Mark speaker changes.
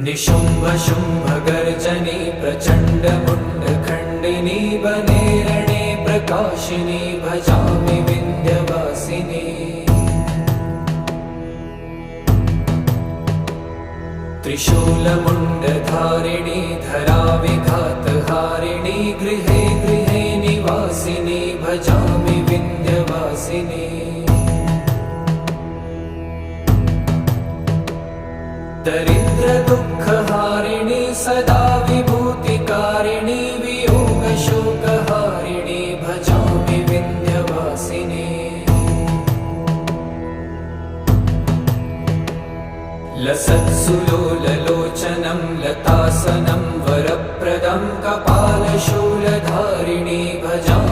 Speaker 1: निशुम्भ शुम्भ गर्जनी प्रचण्ड मुण्डखण्डिनी वने रणे प्रकाशिनी भजामि विन्ध्यवासिनी। त्रिशूलमुण्डधारिणी धराविघातहारिणी गृहे गृहे निवासिनी भजामि विन्ध्यवासिनी। दरिद्र दुःखहारिणी सदा विभूतिकारिणी वियोग शोकहारिणी भजामि विन्ध्यवासिनी। लसत्सुलोललोचनं लतासनं वरप्रदं कपालशूलधारिणी भजामि